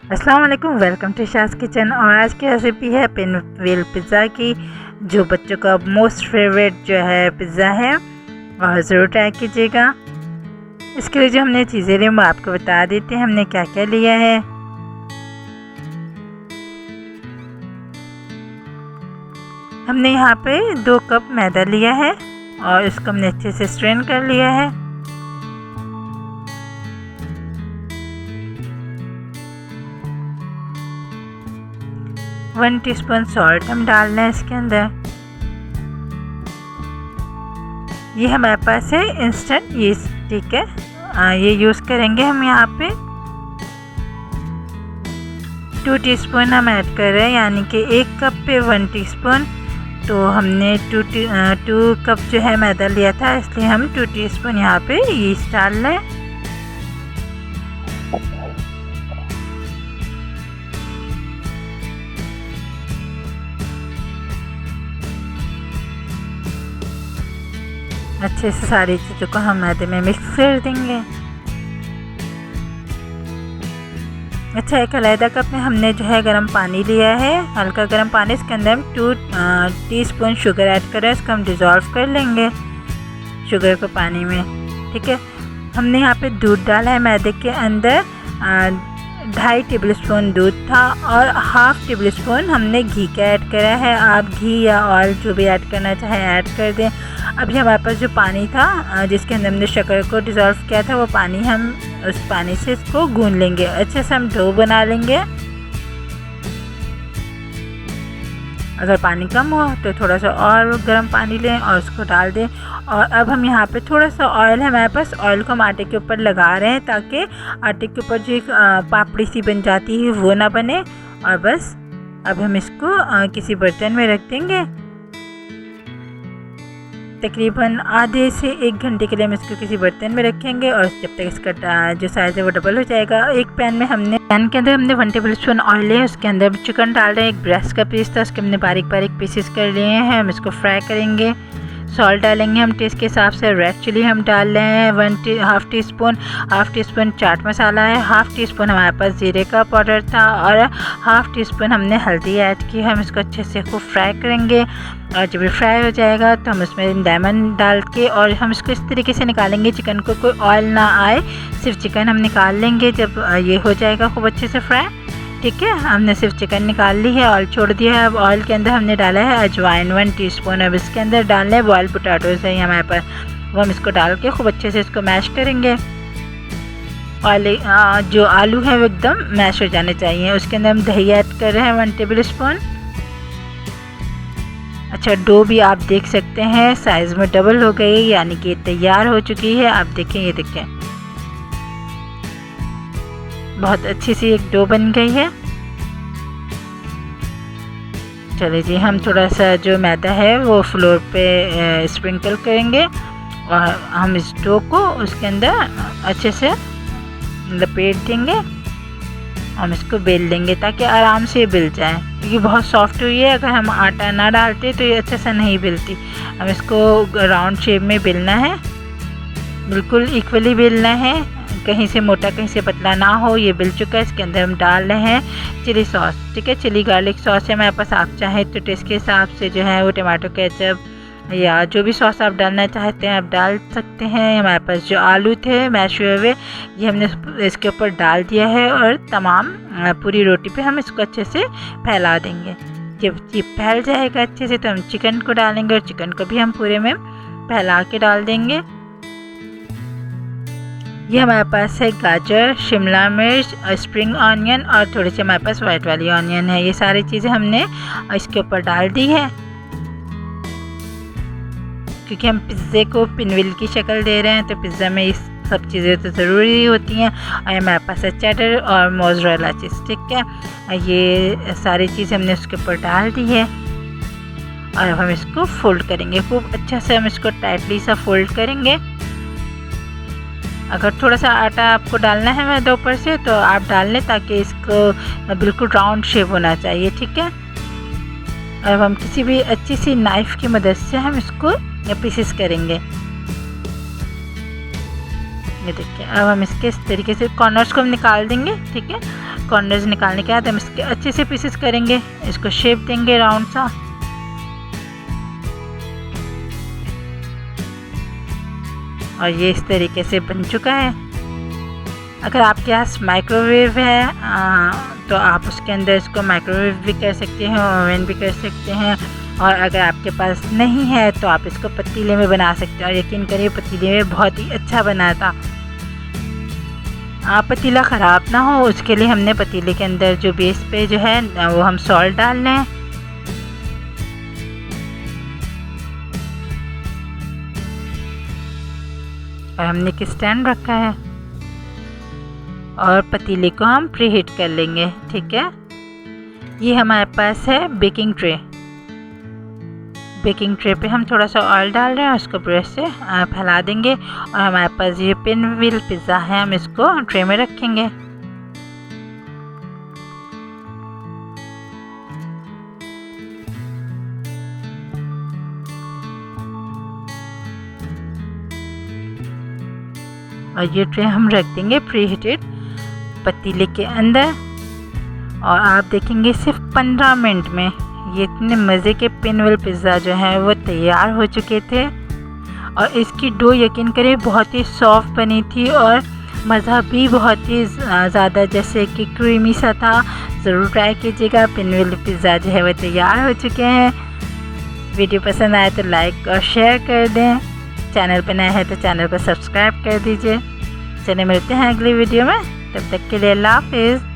अस्सलाम वालेकुम, welcome to Shaz kitchen. और आज की रेसिपी है पिनव्हील पिज़्ज़ा की, जो बच्चों का मोस्ट फेवरेट जो है पिज़्ज़ा है, और ज़रूर ट्राई कीजिएगा। इसके लिए जो हमने चीज़ें ली वो आपको बता देते हैं हमने क्या क्या लिया है। हमने यहाँ पे 2 कप मैदा लिया है और इसको हमने अच्छे से स्ट्रेन कर लिया है। वन टीस्पून सॉल्ट हम डाल रहे हैं इसके अंदर। ये हमारे पास है इंस्टेंट यीस्ट, ठीक है, ये यूज़ करेंगे हम यहाँ पे। 2 टीस्पून हम ऐड कर रहे हैं, यानी कि 1 कप पे 1 टीस्पून। तो हमने 2 कप जो है मैदा लिया था, इसलिए हम 2 टीस्पून यहाँ पे यीस्ट डाल रहे हैं। अच्छे से सारी चीज़ों को हम मैदे में मिक्स कर देंगे। अच्छा, एक अलग कप में हमने जो है गर्म पानी लिया है, हल्का गर्म पानी। इसके अंदर हम 2 टीस्पून शुगर ऐड कर रहे हैं, इसको हम डिज़ोल्व कर लेंगे शुगर को पानी में, ठीक है। हमने यहाँ पे दूध डाला है मैदे के अंदर, 2.5 टेबल स्पून दूध था और 1/2 टेबल स्पून हमने घी का ऐड करा है। आप घी या ऑयल जो भी ऐड करना चाहें ऐड कर दें। अभी हमारे पास जो पानी था जिसके अंदर हमने शक्कर को डिज़ोल्व किया था, वो पानी हम उस पानी से इसको गूंद लेंगे। अच्छे से हम डो बना लेंगे। अगर पानी कम हो तो थोड़ा सा और गर्म पानी लें और उसको डाल दें। और अब हम यहाँ पे थोड़ा सा ऑयल है हमारे पास, ऑयल को हम आटे के ऊपर लगा रहे हैं ताकि आटे के ऊपर जो एक पापड़ी सी बन जाती है वो ना बने। और बस अब हम इसको किसी बर्तन में रख देंगे। तकरीबन आधे से 1 घंटे के लिए हम इसको किसी बर्तन में रखेंगे, और जब तक इसका जो साइज़ है वो डबल हो जाएगा। एक पैन के अंदर हमने 1 टेबल स्पून ऑयल लिया, उसके अंदर चिकन डाल रहे हैं। एक ब्रेस्ट का पीस था, उसके हमने बारीक बारीक पीसेस कर लिए हैं। हम इसको फ्राई करेंगे। सॉल्ट डालेंगे हम टेस्ट के हिसाब से। रेड चिली हम डाल रहे हैं 1/2 टीस्पून चाट मसाला है, 1/2 टीस्पून हमारे पास जीरे का पाउडर था, और 1/2 टीस्पून हमने हल्दी ऐड की। हम इसको अच्छे से खूब फ्राई करेंगे, और जब ये फ्राई हो जाएगा तो हम इसमें लेमन डाल के और हम इसको इस तरीके से निकालेंगे चिकन को, कोई ऑयल ना आए, सिर्फ चिकन हम निकाल लेंगे जब ये हो जाएगा खूब अच्छे से फ्राई, ठीक है। हमने सिर्फ चिकन निकाल ली है, ऑयल छोड़ दिया है। अब ऑयल के अंदर हमने डाला है अजवाइन 1 टीस्पून। अब इसके अंदर डालना है बॉयल पोटैटोज़ है हमारे पास, वो हम इसको डाल के खूब अच्छे से इसको मैश करेंगे। ऑयल जो आलू है वो एकदम मैश हो जाने चाहिए। उसके अंदर हम दही ऐड कर रहे हैं 1 टेबल स्पून। अच्छा, डो भी आप देख सकते हैं साइज़ में डबल हो गई, यानी कि तैयार हो चुकी है। आप देखें, ये देखें बहुत अच्छी सी एक डो बन गई है। चलिए जी, हम थोड़ा सा जो मैदा है वो फ्लोर पे स्प्रिंकल करेंगे, और हम इस डो को उसके अंदर अच्छे से लपेट देंगे। हम इसको बेल देंगे ताकि आराम से बेल जाए, क्योंकि बहुत सॉफ्ट हुई है। अगर हम आटा ना डालते तो ये अच्छे से नहीं बेलती। हम इसको राउंड शेप में बेलना है, बिल्कुल इक्वली बेलना है, कहीं से मोटा कहीं से पतला ना हो। ये बिल चुका है। इसके अंदर हम डाल रहे हैं चिली सॉस, ठीक है, चिली गार्लिक सॉस है हमारे पास। आप चाहें तो टेस्ट के हिसाब से जो है वो टमाटो केचप या जो भी सॉस आप डालना चाहते हैं आप डाल सकते हैं। हमारे पास जो आलू थे मैश हुए हुए, ये हमने इसके ऊपर डाल दिया है, और तमाम पूरी रोटी पे हम इसको अच्छे से फैला देंगे। जब ये फैल जाएगा अच्छे से तो हम चिकन को डालेंगे, और चिकन को भी हम पूरे में फैला के डाल देंगे। ये हमारे पास है गाजर, शिमला मिर्च, स्प्रिंग ऑनियन, और थोड़ी सी हमारे पास वाइट वाली ऑनियन है। ये सारी चीज़ें हमने इसके ऊपर डाल दी है, क्योंकि हम पिज़्ज़े को पिनव्हील की शक्ल दे रहे हैं, तो पिज़्ज़ा में इस सब चीज़ें तो ज़रूरी होती हैं। और हमारे पास है चेडर और मोज़रेला चीज़, ठीक है। ये सारी चीज़ें हमने उसके ऊपर डाल दी है, और अब हम इसको फोल्ड करेंगे खूब अच्छा से। हम इसको टाइटली सा फोल्ड करेंगे। अगर थोड़ा सा आटा आपको डालना है मैदा ऊपर से तो आप डाल लें, ताकि इसको बिल्कुल राउंड शेप होना चाहिए, ठीक है। अब हम किसी भी अच्छी सी नाइफ़ की मदद से हम इसको पीसेस करेंगे। ये देखिए, अब हम इसके इस तरीके से कॉर्नर्स को हम निकाल देंगे। ठीक है, कॉर्नर्स निकालने के बाद हम इसके अच्छे से पीसेस करेंगे, इसको शेप देंगे राउंड सा। और ये इस तरीके से बन चुका है। अगर आपके पास माइक्रोवेव है तो आप उसके अंदर इसको माइक्रोवेव भी कर सकते हैं, ओवन भी कर सकते हैं। और अगर आपके पास नहीं है तो आप इसको पतीले में बना सकते हैं। और यकीन करिए पतीले में बहुत ही अच्छा बना था। पतीला ख़राब ना हो उसके लिए हमने पतीले के अंदर जो बेस पे जो है वो हम सॉल्ट डाल लें। और हमने एक स्टैंड रखा है और पतीले को हम प्री हीट कर लेंगे। ठीक है, ये हमारे पास है बेकिंग ट्रे। बेकिंग ट्रे पे हम थोड़ा सा ऑयल डाल रहे हैं, उसको ब्रश से फैला देंगे। और हमारे पास ये पिनव्हील पिज़्ज़ा है, हम इसको ट्रे में रखेंगे। और ये ट्रे हम रख देंगे प्री हीटेड पतीले के अंदर। और आप देखेंगे सिर्फ 15 मिनट में ये इतने मज़े के पिनव्हील पिज़्ज़ा जो है वो तैयार हो चुके थे। और इसकी डो यकीन करें बहुत ही सॉफ्ट बनी थी और मज़ा भी बहुत ही ज़्यादा जैसे कि क्रीमी सा था। ज़रूर ट्राई कीजिएगा। पिनव्हील पिज़्ज़ा जो है वो तैयार हो चुके हैं। वीडियो पसंद आए तो लाइक और शेयर कर दें। चैनल पर नए हैं तो चैनल को सब्सक्राइब कर दीजिए। चलिए मिलते हैं अगली वीडियो में, तब तक के लिए अल्लाह हाफिज़।